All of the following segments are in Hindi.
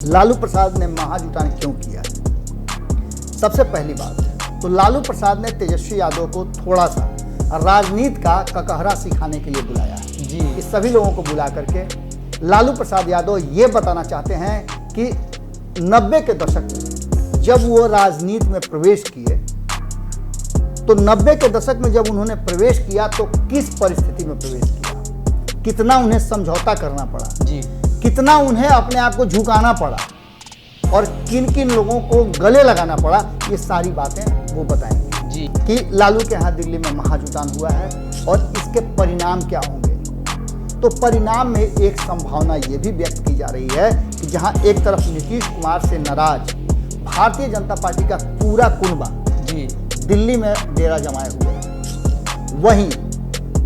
लालू प्रसाद ने महाजुटान क्यों किया है? सबसे पहली बात तो लालू प्रसाद ने तेजस्वी यादव को थोड़ा सा राजनीति का ककहरा सिखाने के लिए बुलाया है जी। इस सभी लोगों को बुला करके लालू प्रसाद यादव ये बताना चाहते हैं कि 90 के दशक में जब वो राजनीति में प्रवेश किए तो 90 के दशक में जब उन्होंने प्रवेश किया तो किस परिस्थिति में प्रवेश किया, कितना उन्हें समझौता करना पड़ा जी, कितना उन्हें अपने आप को झुकाना पड़ा और किन किन लोगों को गले लगाना पड़ा, ये सारी बातें वो बताएंगे जी। कि लालू के यहाँ दिल्ली में महाजुटान हुआ है और इसके परिणाम क्या होंगे। तो परिणाम में एक संभावना ये भी व्यक्त की जा रही है कि जहाँ एक तरफ नीतीश कुमार से नाराज भारतीय जनता पार्टी का पूरा कुनबा जी दिल्ली में डेरा जमाए हुए हैं, वहीं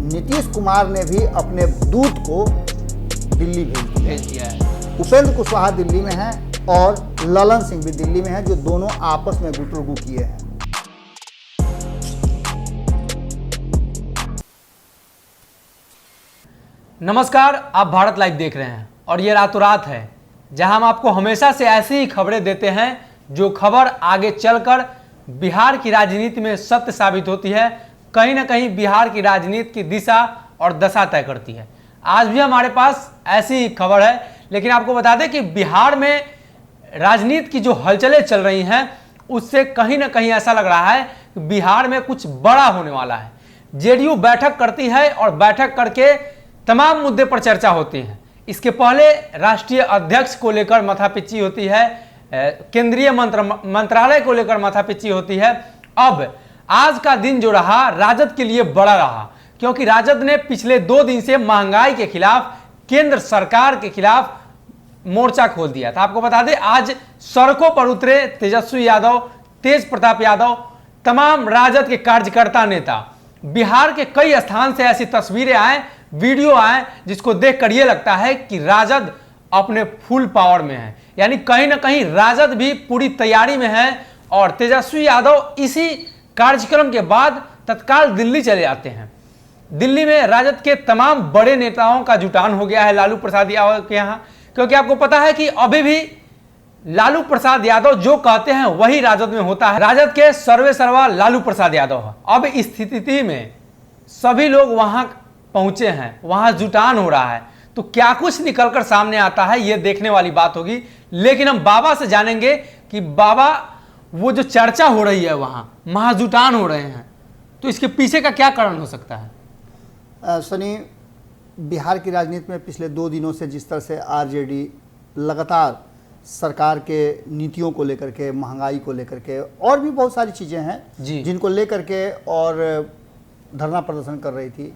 नीतीश कुमार ने भी अपने दूत को दिल्ली भेज दिया है। उपेंद्र कुशवाहा दिल्ली में हैं और ललन सिंह भी दिल्ली में हैं, जो दोनों आपस में गुटरगू किए हैं। नमस्कार, आप भारत लाइव देख रहे हैं और ये रातों रात है जहां हम आपको हमेशा से ऐसी ही खबरें देते हैं जो खबर आगे चलकर बिहार की राजनीति में सत्य साबित होती है, कहीं ना कहीं बिहार की राजनीति की दिशा और दशा तय करती है। आज भी हमारे पास ऐसी ही खबर है, लेकिन आपको बता दें कि बिहार में राजनीति की जो हलचलें चल रही हैं उससे कहीं ना कहीं ऐसा लग रहा है कि बिहार में कुछ बड़ा होने वाला है। जेडीयू बैठक करती है और बैठक करके तमाम मुद्दे पर चर्चा होती है। इसके पहले राष्ट्रीय अध्यक्ष को लेकर माथापिच्ची होती है, केंद्रीय मंत्रालय को लेकर माथापिच्ची होती है। अब आज का दिन जो रहा राजद के लिए बड़ा रहा, क्योंकि राजद ने पिछले 2 दिन से महंगाई के खिलाफ केंद्र सरकार के खिलाफ मोर्चा खोल दिया था। आपको बता दें आज सड़कों पर उतरे तेजस्वी यादव, तेज प्रताप यादव, तमाम राजद के कार्यकर्ता नेता। बिहार के कई स्थान से ऐसी तस्वीरें आए, वीडियो आए जिसको देखकर यह लगता है कि राजद अपने फुल पावर में है, यानी कहीं ना कहीं राजद भी पूरी तैयारी में है। और तेजस्वी यादव इसी कार्यक्रम के बाद तत्काल दिल्ली चले जाते हैं। दिल्ली में राजद के तमाम बड़े नेताओं का जुटान हो गया है लालू प्रसाद यादव के यहाँ, क्योंकि आपको पता है कि अभी भी लालू प्रसाद यादव जो कहते हैं वही राजद में होता है। राजद के सर्वे सर्वा लालू प्रसाद यादव है। अब इस स्थिति में सभी लोग वहां पहुंचे हैं, वहां जुटान हो रहा है, तो क्या कुछ निकलकर सामने आता है ये देखने वाली बात होगी। लेकिन हम बाबा से जानेंगे कि बाबा वो जो चर्चा हो रही है वहां महाजुटान हो रहे हैं, तो इसके पीछे का क्या कारण हो सकता है? सनी, बिहार की राजनीति में पिछले 2 दिनों से जिस तरह से आरजेडी लगातार सरकार के नीतियों को लेकर के, महंगाई को लेकर के और भी बहुत सारी चीज़ें हैं जिनको लेकर के और धरना प्रदर्शन कर रही थी।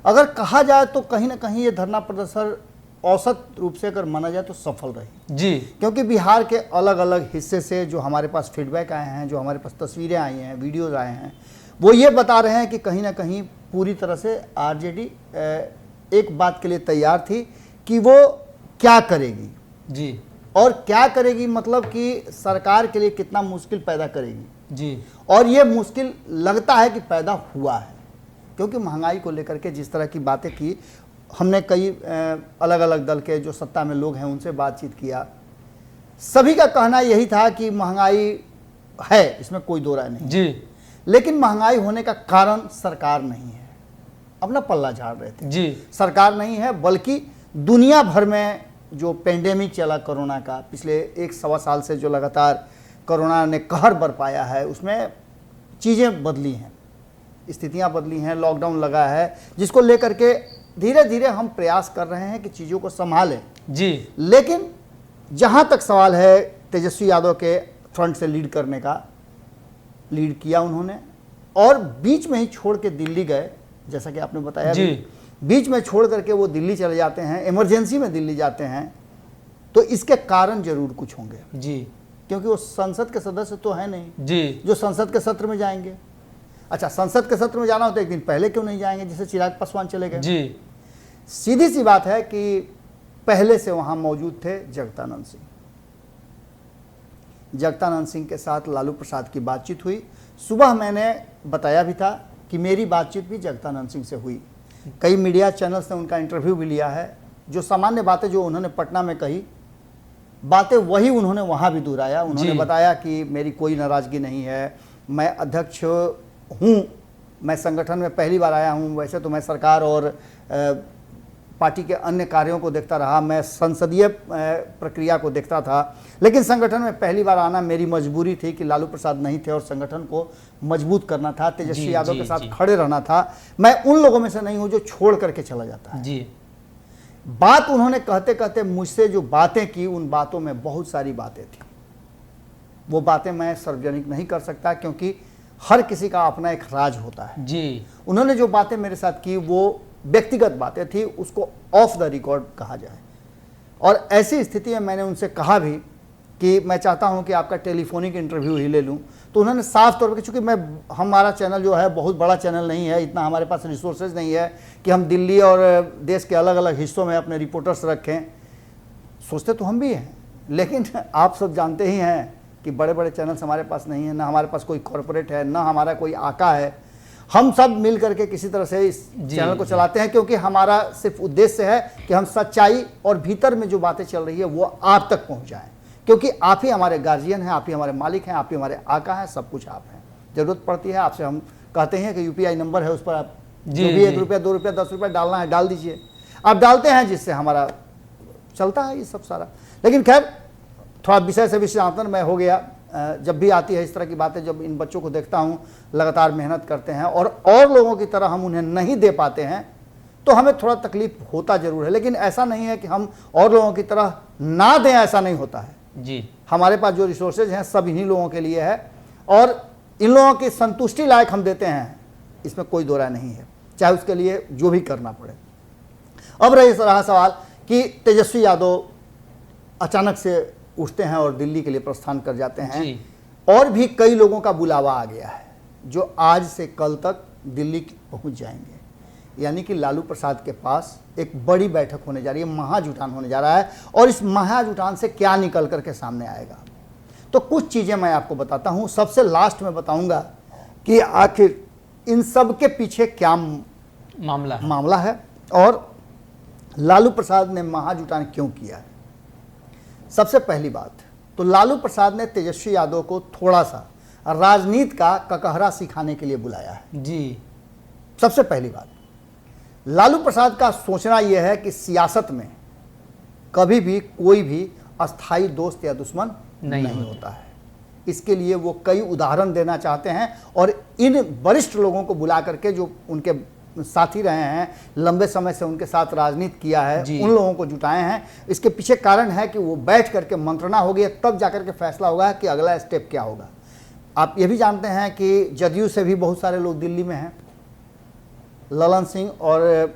अगर कहा जाए तो कहीं ना कहीं ये धरना प्रदर्शन औसत रूप से अगर माना जाए तो सफल रही जी, क्योंकि बिहार के अलग अलग हिस्से से जो हमारे पास फीडबैक आए हैं, जो हमारे पास तस्वीरें आई हैं, वीडियोज़ आए हैं, वो ये बता रहे हैं कि कहीं ना कहीं पूरी तरह से आरजेडी एक बात के लिए तैयार थी कि वो क्या करेगी जी, और क्या करेगी मतलब कि सरकार के लिए कितना मुश्किल पैदा करेगी जी। और ये मुश्किल लगता है कि पैदा हुआ है, क्योंकि महंगाई को लेकर के जिस तरह की बातें की, हमने कई अलग अलग दल के जो सत्ता में लोग हैं उनसे बातचीत किया, सभी का कहना यही था कि महंगाई है, इसमें कोई दो राय नहीं जी, लेकिन महंगाई होने का कारण सरकार नहीं है। अपना पल्ला झाड़ रहे थे जी। सरकार नहीं है, बल्कि दुनिया भर में जो पेंडेमिक चला कोरोना का, पिछले 1-1.25 साल से जो लगातार कोरोना ने कहर बरपाया है, उसमें चीज़ें बदली हैं, स्थितियां बदली हैं, लॉकडाउन लगा है, जिसको लेकर के धीरे धीरे हम प्रयास कर रहे हैं कि चीज़ों को संभालें जी। लेकिन जहां तक सवाल है तेजस्वी यादव के फ्रंट से लीड करने का, लीड किया उन्होंने और बीच में ही छोड़ के दिल्ली गए, जैसा कि आपने बताया जी। बीच में छोड़ करके वो दिल्ली चले जाते हैं, इमरजेंसी में दिल्ली जाते हैं, तो इसके कारण जरूर कुछ होंगे जी, क्योंकि वो संसद के सदस्य तो है नहीं जी, जो संसद के सत्र में जाएंगे। अच्छा, संसद के सत्र में जाना हो तो एक दिन पहले क्यों नहीं जाएंगे, जैसे चिराग पासवान चले गए जी। सीधी सी बात है कि पहले से वहां मौजूद थे जगदानंद सिंह। जगदानंद सिंह के साथ लालू प्रसाद की बातचीत हुई। सुबह मैंने बताया भी था कि मेरी बातचीत भी जगदानंद सिंह से हुई। कई मीडिया चैनल्स ने उनका इंटरव्यू भी लिया है। जो सामान्य बातें जो उन्होंने पटना में कही बातें वही उन्होंने वहाँ भी दोहराया। उन्होंने जी। बताया कि मेरी कोई नाराज़गी नहीं है, मैं अध्यक्ष हूँ, मैं संगठन में पहली बार आया हूँ, वैसे तो मैं सरकार और पार्टी के अन्य कार्यों को देखता रहा, मैं संसदीय प्रक्रिया को देखता था, लेकिन संगठन में पहली बार आना मेरी मजबूरी थी कि लालू प्रसाद नहीं थे और संगठन को मजबूत करना था, तेजस्वी यादव के साथ खड़े रहना था। मैं उन लोगों में से नहीं हूँ जो छोड़ करके चला जाता है। जी। बात उन्होंने कहते कहते मुझसे जो बातें की, उन बातों में बहुत सारी बातें थी। वो बातें मैं सार्वजनिक नहीं कर सकता क्योंकि हर किसी का अपना एक राज होता है। जी। उन्होंने जो बातें मेरे साथ की वो व्यक्तिगत बातें थी, उसको ऑफ द रिकॉर्ड कहा जाए। और ऐसी स्थिति में मैंने उनसे कहा भी कि मैं चाहता हूं कि आपका टेलीफोनिक इंटरव्यू ही ले लूं, तो उन्होंने साफ तौर पर, चूंकि हमारा चैनल जो है बहुत बड़ा चैनल नहीं है, इतना हमारे पास रिसोर्सेज नहीं है कि हम दिल्ली और देश के अलग अलग हिस्सों में अपने रिपोर्टर्स रखें। सोचते तो हम भी हैं, लेकिन आप सब जानते ही हैं कि बड़े बड़े चैनल्स हमारे पास नहीं है, ना हमारे पास कोई कॉरपोरेट है, ना हमारा कोई आका है। हम सब मिल करके किसी तरह से इस चैनल को चलाते हैं, क्योंकि हमारा सिर्फ उद्देश्य है कि हम सच्चाई और भीतर में जो बातें चल रही है वो आप तक पहुंचाएं, क्योंकि आप ही हमारे गार्जियन हैं, आप ही हमारे मालिक हैं, आप ही हमारे आका हैं, सब कुछ आप हैं। जरूरत पड़ती है आपसे हम कहते हैं कि यूपीआई नंबर है, उस पर आप जो भी 1 रुपया 2 रुपया 10 रुपया डालना है डाल दीजिए। आप डालते हैं जिससे हमारा चलता है ये सब सारा। लेकिन खैर थोड़ा विषय से विषयांतरण में हो गया। जब भी आती है इस तरह की बातें, जब इन बच्चों को देखता हूँ लगातार मेहनत करते हैं और लोगों की तरह हम उन्हें नहीं दे पाते हैं, तो हमें थोड़ा तकलीफ होता जरूर है। लेकिन ऐसा नहीं है कि हम और लोगों की तरह ना दें, ऐसा नहीं होता है जी। हमारे पास जो रिसोर्सेज हैं सब इन्हीं लोगों के लिए है और इन लोगों की संतुष्टि लायक हम देते हैं, इसमें कोई दो राय नहीं है, चाहे उसके लिए जो भी करना पड़े। अब रहा सवाल कि तेजस्वी यादव अचानक से उठते हैं और दिल्ली के लिए प्रस्थान कर जाते हैं जी। और भी कई लोगों का बुलावा आ गया है जो आज से कल तक दिल्ली पहुंच जाएंगे। यानी कि लालू प्रसाद के पास एक बड़ी बैठक होने जा रही है, महाजुटान होने जा रहा है, और इस महाजुटान से क्या निकल करके सामने आएगा। तो कुछ चीज़ें मैं आपको बताता हूं, सबसे लास्ट में बताऊंगा कि आखिर इन सब के पीछे क्या मामला है और लालू प्रसाद ने महाजुटान क्यों किया है। सबसे पहली बात तो लालू प्रसाद ने तेजस्वी यादव को थोड़ा सा राजनीति का ककहरा सिखाने के लिए बुलाया है जी। सबसे पहली बात, लालू प्रसाद का सोचना यह है कि सियासत में कभी भी कोई भी अस्थाई दोस्त या दुश्मन नहीं होता है। इसके लिए वो कई उदाहरण देना चाहते हैं और इन वरिष्ठ लोगों को बुला करके, जो उनके साथी रहे हैं, लंबे समय से उनके साथ राजनीति किया है, उन लोगों को जुटाए हैं। इसके पीछे कारण है कि वो बैठ करके मंत्रणा होगी, तब जाकर के फैसला होगा कि अगला स्टेप क्या होगा। आप ये भी जानते हैं कि जदयू से भी बहुत सारे लोग दिल्ली में हैं। ललन सिंह और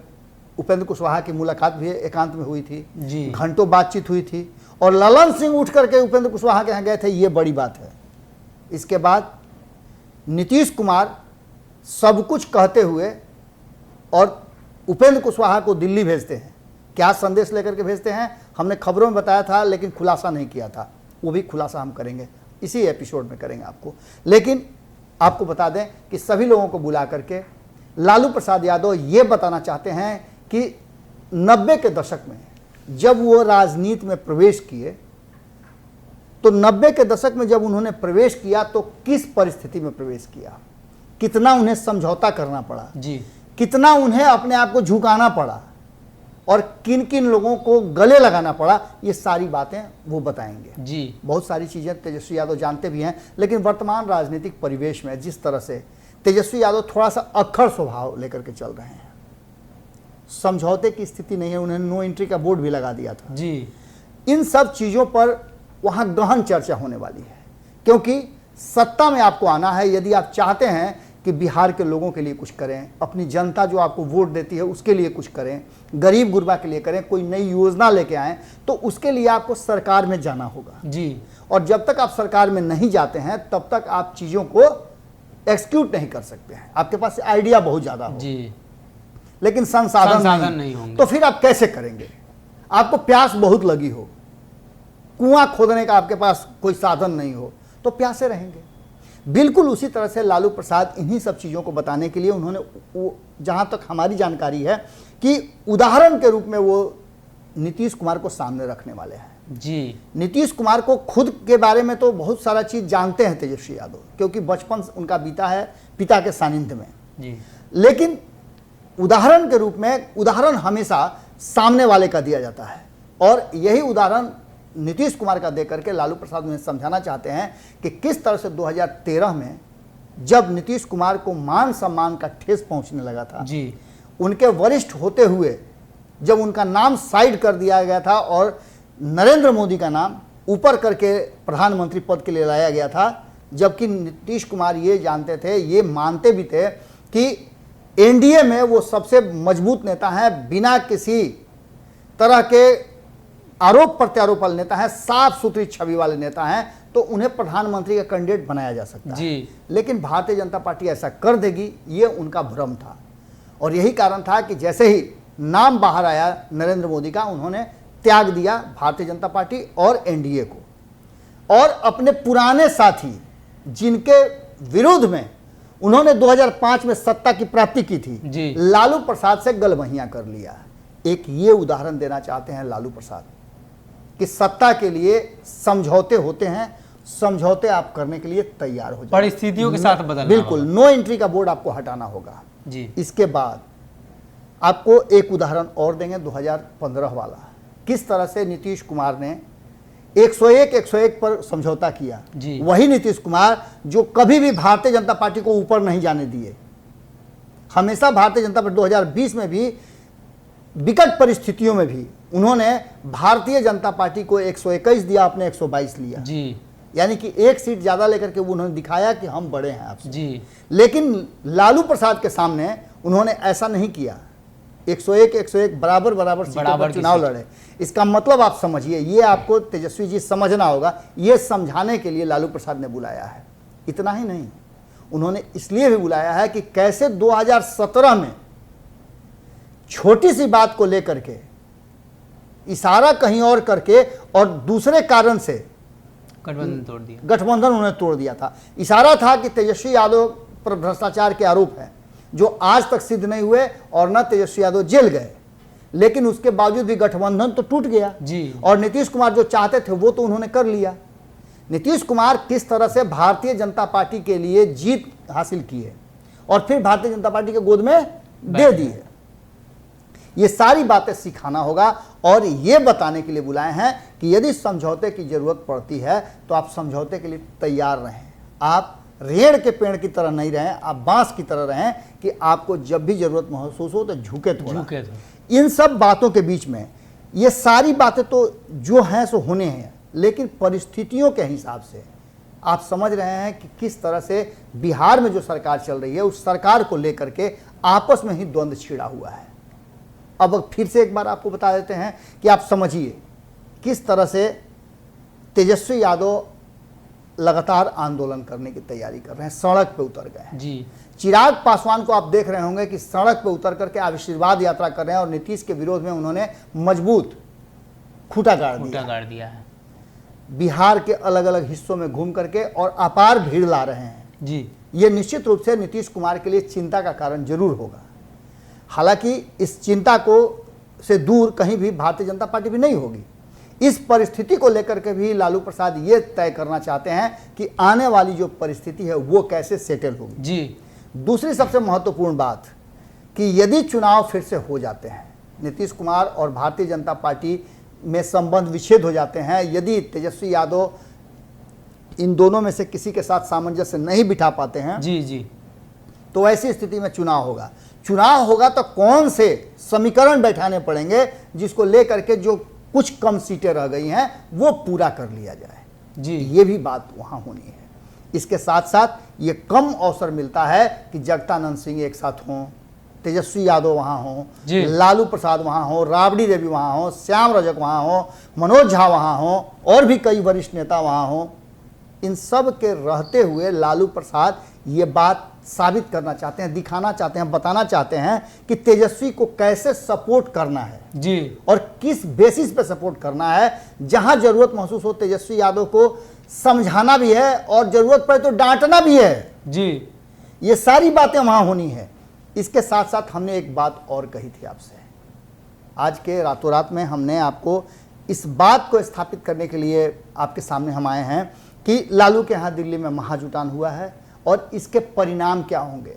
उपेंद्र कुशवाहा की मुलाकात भी एकांत में हुई थी, घंटों बातचीत हुई थी और ललन सिंह उठ करके उपेंद्र कुशवाहा के यहाँ गए थे, ये बड़ी बात है। इसके बाद नीतीश कुमार सब कुछ कहते हुए और उपेंद्र कुशवाहा को दिल्ली भेजते हैं। क्या संदेश लेकर के भेजते हैं हमने खबरों में बताया था, लेकिन खुलासा नहीं किया था। वो भी खुलासा हम करेंगे, इसी एपिसोड में करेंगे आपको। लेकिन आपको बता दें कि सभी लोगों को बुला करके लालू प्रसाद यादव ये बताना चाहते हैं कि 90 के दशक में जब वो राजनीति में प्रवेश किए, तो 90 के दशक में जब उन्होंने प्रवेश किया तो किस परिस्थिति में प्रवेश किया, कितना उन्हें समझौता करना पड़ा जी, कितना उन्हें अपने आप को झुकाना पड़ा और किन किन लोगों को गले लगाना पड़ा, ये सारी बातें वो बताएंगे जी। बहुत सारी चीज़ें तेजस्वी यादव जानते भी हैं, लेकिन वर्तमान राजनीतिक परिवेश में जिस तरह से तेजस्वी यादव थोड़ा सा अक्खड़ स्वभाव लेकर के चल रहे हैं, समझौते की स्थिति नहीं है, उन्होंने नो एंट्री का बोर्ड भी लगा दिया था जी। इन सब चीज़ों पर वहाँ गहन चर्चा होने वाली है, क्योंकि सत्ता में आपको आना है। यदि आप चाहते हैं कि बिहार के लोगों के लिए कुछ करें, अपनी जनता जो आपको वोट देती है उसके लिए कुछ करें, गरीब गुरबा के लिए करें, कोई नई योजना लेके आएँ, तो उसके लिए आपको सरकार में जाना होगा जी। और जब तक आप सरकार में नहीं जाते हैं तब तक आप चीज़ों को एक्सक्यूट नहीं कर सकते हैं। आपके पास आइडिया बहुत ज़्यादा हो जी, लेकिन संसाधन नहीं होंगे, तो फिर आप कैसे करेंगे। आपको प्यास बहुत लगी हो, कुआं खोदने का आपके पास कोई साधन नहीं हो, तो प्यासे रहेंगे। बिल्कुल उसी तरह से लालू प्रसाद इन्हीं सब चीज़ों को बताने के लिए उन्होंने, जहाँ तक हमारी जानकारी है, कि उदाहरण के रूप में वो नीतीश कुमार को सामने रखने वाले हैं। जी नीतीश कुमार को खुद के बारे में तो बहुत सारा चीज जानते हैं तेजस्वी यादव, क्योंकि बचपन उनका बीता है पिता के सानिध्य में। जी लेकिन उदाहरण के रूप में उदाहरण हमेशा सामने वाले का दिया जाता है, और यही उदाहरण नीतीश कुमार का देकर के लालू प्रसाद उन्हें समझाना चाहते हैं कि किस तरह से 2013 में जब नीतीश कुमार को मान सम्मान का ठेस पहुंचने लगा था, जी उनके वरिष्ठ होते हुए जब उनका नाम साइड कर दिया गया था और नरेंद्र मोदी का नाम ऊपर करके प्रधानमंत्री पद के लिए लाया गया था, जबकि नीतीश कुमार ये जानते थे, ये मानते भी थे कि एनडीए में वो सबसे मजबूत नेता हैं, बिना किसी तरह के आरोप प्रत्यारोप वाले नेता हैं, साफ सुथरी छवि वाले नेता हैं, तो उन्हें प्रधानमंत्री का कैंडिडेट बनाया जा सकता है। जी लेकिन भारतीय जनता पार्टी ऐसा कर देगी, ये उनका भ्रम था, और यही कारण था कि जैसे ही नाम बाहर आया नरेंद्र मोदी का, उन्होंने त्याग दिया भारतीय जनता पार्टी और एनडीए को, और अपने पुराने साथी जिनके विरोध में उन्होंने 2005 में सत्ता की प्राप्ति की थी, जी लालू प्रसाद से गलबहियां कर लिया। एक ये उदाहरण देना चाहते हैं लालू प्रसाद कि सत्ता के लिए समझौते होते हैं, समझौते आप करने के लिए तैयार हो जाए, परिस्थितियों के साथ बदलना बिल्कुल होगा। नो एंट्री का बोर्ड आपको हटाना होगा। जी इसके बाद आपको एक उदाहरण और देंगे 2015 वाला, किस तरह से नीतीश कुमार ने 101 पर समझौता किया। जी। वही नीतीश कुमार जो कभी भी भारतीय जनता पार्टी को ऊपर नहीं जाने दिए, हमेशा भारतीय जनता पार्टी 2020 में भी विकट परिस्थितियों में भी उन्होंने भारतीय जनता पार्टी को 121 दिया, आपने 122 लिया। जी यानी कि एक सीट ज्यादा लेकर के उन्होंने दिखाया कि हम बड़े हैं आपसे। जी लेकिन लालू प्रसाद के सामने उन्होंने ऐसा नहीं किया, 101 बराबर सीटों पर की चुनाव सीट। लड़े। इसका मतलब आप समझिए, ये आपको तेजस्वी जी समझना होगा, ये समझाने के लिए लालू प्रसाद ने बुलाया है। इतना ही नहीं, उन्होंने इसलिए भी बुलाया है कि कैसे 2017 में छोटी सी बात को लेकर के इशारा कहीं और करके और दूसरे कारण से गठबंधन उन्होंने तोड़ दिया था। इशारा था कि तेजस्वी यादव पर भ्रष्टाचार के आरोप हैं जो आज तक सिद्ध नहीं हुए, और न तेजस्वी यादव जेल गए, लेकिन उसके बावजूद भी गठबंधन तो टूट गया जी। और नीतीश कुमार जो चाहते थे वो तो उन्होंने कर लिया। नीतीश कुमार किस तरह से भारतीय जनता पार्टी के लिए जीत हासिल किए और फिर भारतीय जनता पार्टी के गोद में दे दिए, ये सारी बातें सिखाना होगा। और ये बताने के लिए बुलाए हैं कि यदि समझौते की जरूरत पड़ती है तो आप समझौते के लिए तैयार रहें। आप रेड़ के पेड़ की तरह नहीं रहें, आप बांस की तरह रहें कि आपको जब भी जरूरत महसूस हो तो झुके थोड़ा। इन सब बातों के बीच में ये सारी बातें तो जो हैं सो होने हैं, लेकिन परिस्थितियों के हिसाब से आप समझ रहे हैं कि किस तरह से बिहार में जो सरकार चल रही है उस सरकार को लेकर के आपस में ही द्वंद्व छिड़ा हुआ है। अब फिर से एक बार आपको बता देते हैं कि आप समझिए किस तरह से तेजस्वी यादव लगातार आंदोलन करने की तैयारी कर रहे हैं, सड़क पे उतर गए हैं। जी चिराग पासवान को आप देख रहे होंगे कि सड़क पे उतर करके आशीर्वाद यात्रा कर रहे हैं और नीतीश के विरोध में उन्होंने मजबूत खूंटा गाड़ दिया है। बिहार के अलग अलग हिस्सों में घूम करके और अपार भीड़ ला रहे हैं। जी ये निश्चित रूप से नीतीश कुमार के लिए चिंता का कारण जरूर होगा। हालांकि इस चिंता को से दूर कहीं भी भारतीय जनता पार्टी भी नहीं होगी। इस परिस्थिति को लेकर के भी लालू प्रसाद ये तय करना चाहते हैं कि आने वाली जो परिस्थिति है वो कैसे सेटल होगी। जी दूसरी सबसे महत्वपूर्ण बात कि यदि चुनाव फिर से हो जाते हैं, नीतीश कुमार और भारतीय जनता पार्टी में संबंध विच्छेद हो जाते हैं, यदि तेजस्वी यादव इन दोनों में से किसी के साथ सामंजस्य नहीं बिठा पाते हैं, जी तो ऐसी स्थिति में चुनाव होगा। चुनाव होगा तो कौन से समीकरण बैठाने पड़ेंगे जिसको लेकर के जो कुछ कम सीटें रह गई हैं वो पूरा कर लिया जाए। जी ये भी बात वहां होनी है। इसके साथ साथ ये कम अवसर मिलता है कि जगदानंद सिंह एक साथ हों, तेजस्वी यादव वहां हों, लालू प्रसाद वहां हों, राबड़ी देवी वहां हों, श्याम रजक वहां हों, मनोज झा वहां हों और भी कई वरिष्ठ नेता वहां हों। इन सब के रहते हुए लालू प्रसाद ये बात साबित करना चाहते हैं, दिखाना चाहते हैं, बताना चाहते हैं कि तेजस्वी को कैसे सपोर्ट करना है जी, और किस बेसिस पे सपोर्ट करना है। जहां जरूरत महसूस हो तेजस्वी यादव को समझाना भी है और जरूरत पड़े तो डांटना भी है जी। ये सारी बातें वहां होनी है। इसके साथ साथ हमने एक बात और कही थी आपसे, आज के रातों रात में हमने आपको इस बात को स्थापित करने के लिए आपके सामने हम आए हैं कि लालू के यहाँ दिल्ली में महाजुटान हुआ है और इसके परिणाम क्या होंगे।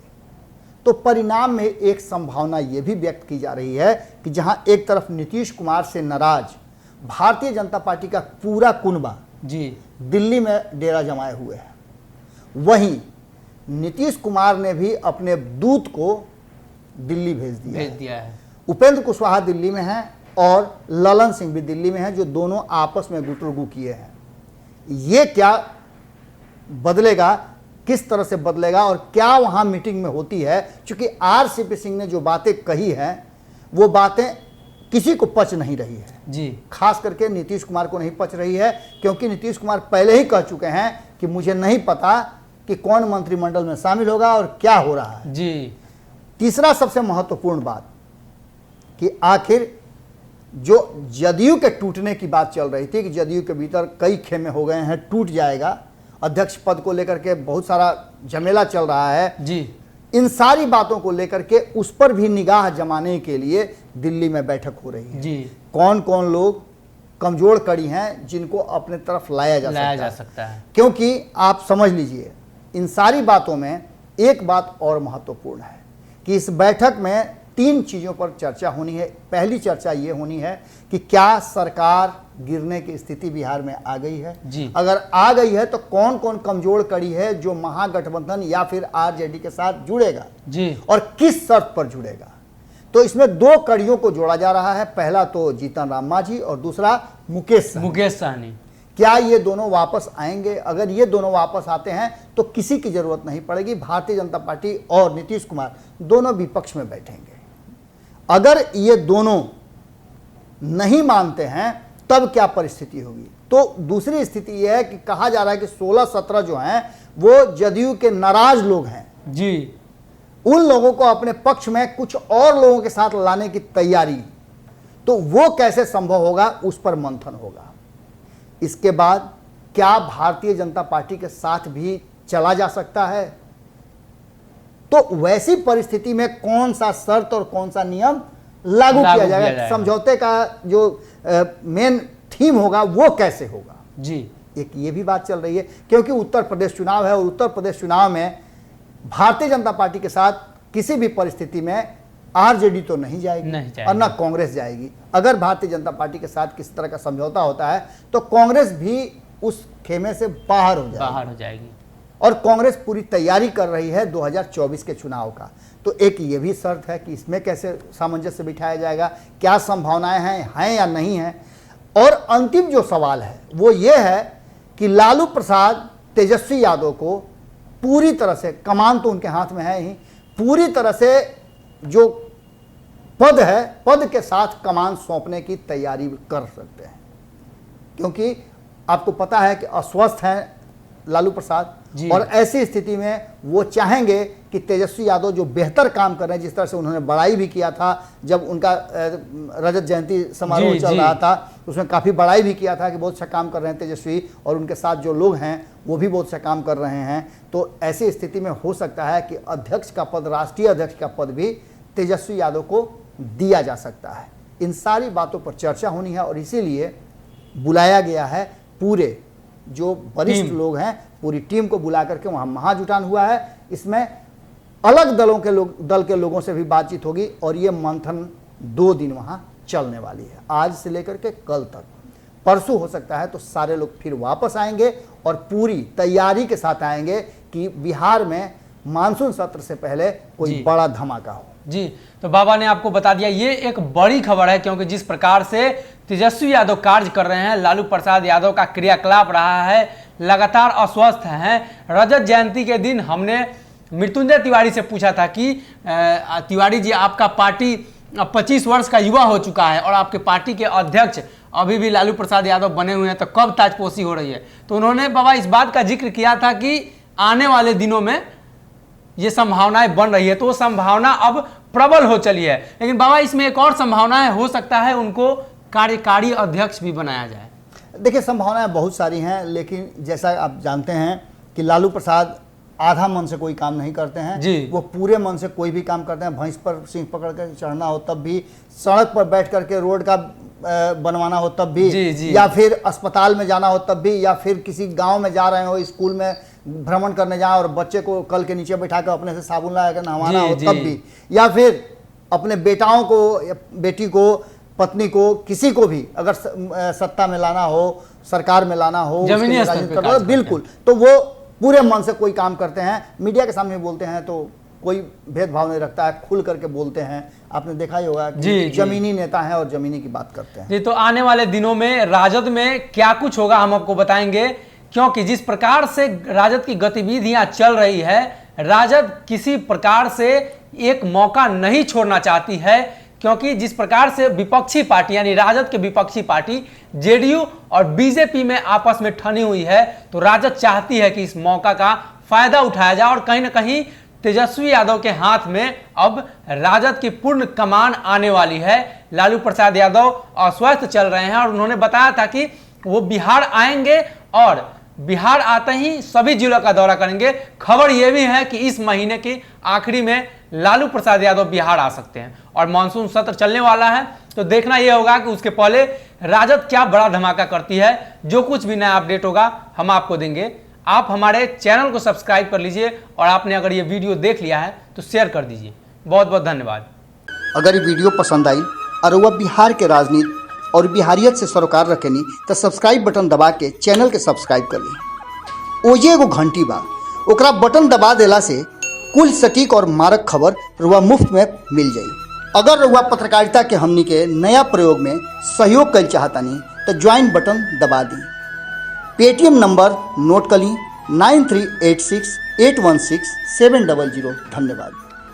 तो परिणाम में एक संभावना ये भी व्यक्त की जा रही है कि जहां एक तरफ नीतीश कुमार से नाराज भारतीय जनता पार्टी का पूरा कुनबा जी दिल्ली में डेरा जमाए हुए है, वहीं नीतीश कुमार ने भी अपने दूत को दिल्ली भेज दिया है। उपेंद्र कुशवाहा दिल्ली में हैं और ललन सिंह भी दिल्ली में हैं, जो दोनों आपस में गुटरगू किए हैं। ये क्या बदलेगा, किस तरह से बदलेगा और क्या वहां मीटिंग में होती है, क्योंकि आरसीपी सिंह ने जो बातें कही हैं वो बातें किसी को पच नहीं रही है जी, खास करके नीतीश कुमार को नहीं पच रही है, क्योंकि नीतीश कुमार पहले ही कह चुके हैं कि मुझे नहीं पता कि कौन मंत्रिमंडल में शामिल होगा और क्या हो रहा है जी। तीसरा सबसे महत्वपूर्ण बात कि आखिर जो जदयू के टूटने की बात चल रही थी कि जदयू के भीतर कई खेमे हो गए हैं, टूट जाएगा, अध्यक्ष पद को लेकर के बहुत सारा झमेला चल रहा है जी, इन सारी बातों को लेकर के उस पर भी निगाह जमाने के लिए दिल्ली में बैठक हो रही है जी। कौन कौन लोग कमजोर कड़ी हैं जिनको अपने तरफ लाया जा सकता है। क्योंकि आप समझ लीजिए इन सारी बातों में एक बात और महत्वपूर्ण है कि इस बैठक में 3 चीज़ों पर चर्चा होनी है। पहली चर्चा ये होनी है कि क्या सरकार गिरने की स्थिति बिहार में आ गई है जी। अगर आ गई है तो कौन कौन कमजोर कड़ी है जो महागठबंधन या फिर आरजेडी के साथ जुड़ेगा जी, और किस शर्त पर जुड़ेगा। तो इसमें 2 कड़ियों को जोड़ा जा रहा है, पहला तो जीतन राम मांझी और दूसरा मुकेश सहनी। क्या ये दोनों वापस आएंगे? अगर ये दोनों वापस आते हैं तो किसी की जरूरत नहीं पड़ेगी, भारतीय जनता पार्टी और नीतीश कुमार दोनों विपक्ष में बैठेंगे। अगर ये दोनों नहीं मानते हैं तब क्या परिस्थिति होगी। तो दूसरी स्थिति यह है कि कहा जा रहा है कि 16-17 जो हैं वो जदयू के नाराज लोग हैं जी, उन लोगों को अपने पक्ष में कुछ और लोगों के साथ लाने की तैयारी, तो वो कैसे संभव होगा उस पर मंथन होगा। इसके बाद क्या भारतीय जनता पार्टी के साथ भी चला जा सकता है? तो वैसी परिस्थिति में कौन सा शर्त और कौन सा नियम लागू किया जाएगा, समझौते का जो मेन थीम होगा वो कैसे होगा जी। एक ये भी बात चल रही है, क्योंकि उत्तर प्रदेश चुनाव है और उत्तर प्रदेश चुनाव में भारतीय जनता पार्टी के साथ किसी भी परिस्थिति में आरजेडी तो नहीं जाएगी और ना कांग्रेस जाएगी। अगर भारतीय जनता पार्टी के साथ किसी तरह का समझौता होता है तो कांग्रेस भी उस खेमे से बाहर हो जाएगी और कांग्रेस पूरी तैयारी कर रही है 2024 के चुनाव का। तो एक ये भी शर्त है कि इसमें कैसे सामंजस्य बिठाया जाएगा, क्या संभावनाएं हैं या नहीं हैं। और अंतिम जो सवाल है वो ये है कि लालू प्रसाद तेजस्वी यादव को पूरी तरह से, कमान तो उनके हाथ में है ही, पूरी तरह से जो पद है पद के साथ कमान सौंपने की तैयारी कर सकते हैं, क्योंकि आपको पता है कि अस्वस्थ हैं लालू प्रसाद और ऐसी स्थिति में वो चाहेंगे कि तेजस्वी यादव जो बेहतर काम कर रहे हैं, जिस तरह से उन्होंने बड़ाई भी किया था जब उनका रजत जयंती समारोह चल रहा था, उसमें काफ़ी बड़ाई भी किया था कि बहुत अच्छा काम कर रहे हैं तेजस्वी और उनके साथ जो लोग हैं वो भी बहुत अच्छा काम कर रहे हैं। तो ऐसी स्थिति में हो सकता है कि अध्यक्ष का पद, राष्ट्रीय अध्यक्ष का पद भी तेजस्वी यादव को दिया जा सकता है। इन सारी बातों पर चर्चा होनी है और इसीलिए बुलाया गया है, पूरे जो वरिष्ठ लोग हैं पूरी टीम को बुला करके वहाँ महाजुटान हुआ है। इसमें अलग दल के लोगों से भी बातचीत होगी और ये मंथन 2 दिन वहाँ चलने वाली है, आज से लेकर के कल तक। परसों हो सकता है तो सारे लोग फिर वापस आएंगे और पूरी तैयारी के साथ आएंगे कि बिहार में मानसून सत्र से पहले कोई बड़ा धमाका हो। जी, तो बाबा ने आपको बता दिया, ये एक बड़ी खबर है, क्योंकि जिस प्रकार से तेजस्वी यादव कार्य कर रहे हैं, लालू प्रसाद यादव का क्रियाकलाप रहा है, लगातार अस्वस्थ हैं। रजत जयंती के दिन हमने मृत्युंजय तिवारी से पूछा था कि तिवारी जी, आपका पार्टी 25 वर्ष का युवा हो चुका है और आपके पार्टी के अध्यक्ष अभी भी लालू प्रसाद यादव बने हुए हैं, तो कब ताजपोशी हो रही है? तो उन्होंने बाबा इस बात का जिक्र किया था कि आने वाले दिनों में ये संभावनाएं बन रही है, तो वो संभावना अब प्रबल हो चली है। लेकिन बाबा इसमें एक और संभावना है, हो सकता है उनको कार्यकारी अध्यक्ष भी बनाया जाए। देखिए, संभावनाएं बहुत सारी हैं, लेकिन जैसा आप जानते हैं कि लालू प्रसाद आधा मन से कोई काम नहीं करते हैं जी। वो पूरे मन से कोई भी काम करते हैं। भैंस पर सिंह पकड़ कर चढ़ना हो तब भी, सड़क पर बैठ करके रोड का बनवाना हो तब भी, जी, जी। या फिर अस्पताल में जाना हो तब भी, या फिर किसी गांव में जा रहे हो, स्कूल में भ्रमण करने जाए और बच्चे को कल के नीचे बैठा कर अपने से साबुन लगा कर नहवाना जी, हो जी। तब भी, या फिर अपने बेटाओं को, बेटी को, पत्नी को, किसी को भी अगर सत्ता में लाना हो, सरकार में लाना हो, उसके जमीनी लिए स्तर राजनीति पे करना हो, कार्य बिल्कुल, तो वो पूरे मन से कोई काम करते हैं। मीडिया के सामने बोलते हैं तो कोई भेदभाव नहीं रखता है, खुल करके बोलते हैं। आपने देखा ही होगा कि जी, जी। जमीनी नेता हैं और जमीनी की बात करते हैं। जी, तो आने वाले दिनों में राजद में क्या कुछ होगा हम आपको बताएंगे, क्योंकि जिस प्रकार से राजद की गतिविधियां चल रही है, राजद किसी प्रकार से एक मौका नहीं छोड़ना चाहती है, क्योंकि जिस प्रकार से विपक्षी पार्टी यानी राजद के विपक्षी पार्टी जेडीयू और बीजेपी में आपस में ठनी हुई है, तो राजद चाहती है कि इस मौका का फायदा उठाया जाए और कहीं ना कहीं तेजस्वी यादव के हाथ में अब राजद की पूर्ण कमान आने वाली है। लालू प्रसाद यादव अस्वस्थ चल रहे हैं और उन्होंने बताया था कि वो बिहार आएंगे और बिहार आते ही सभी जिलों का दौरा करेंगे। खबर यह भी है कि इस महीने की आखिरी में लालू प्रसाद यादव बिहार आ सकते हैं और मानसून सत्र चलने वाला है, तो देखना यह होगा कि उसके पहले राजद क्या बड़ा धमाका करती है। जो कुछ भी नया अपडेट होगा हम आपको देंगे। आप हमारे चैनल को सब्सक्राइब कर लीजिए और आपने अगर ये वीडियो देख लिया है तो शेयर कर दीजिए। बहुत बहुत धन्यवाद। अगर ये वीडियो पसंद आई और वह बिहार के राजनीति और बिहारियत से सरोकार रखेनी तो सब्सक्राइब बटन दबा के चैनल के सब्सक्राइब कर ली। ओजे एगो घंटी बा, ओकरा बटन दबा देला से कुल सटीक और मारक खबर रुआ मुफ्त में मिल जाई। अगर रुआ पत्रकारिता के हमनी के नया प्रयोग में सहयोग कर चाहतानी तो ज्वाइन बटन दबा दी। पेटीएम नंबर नोट कर ली 9386816700। धन्यवाद।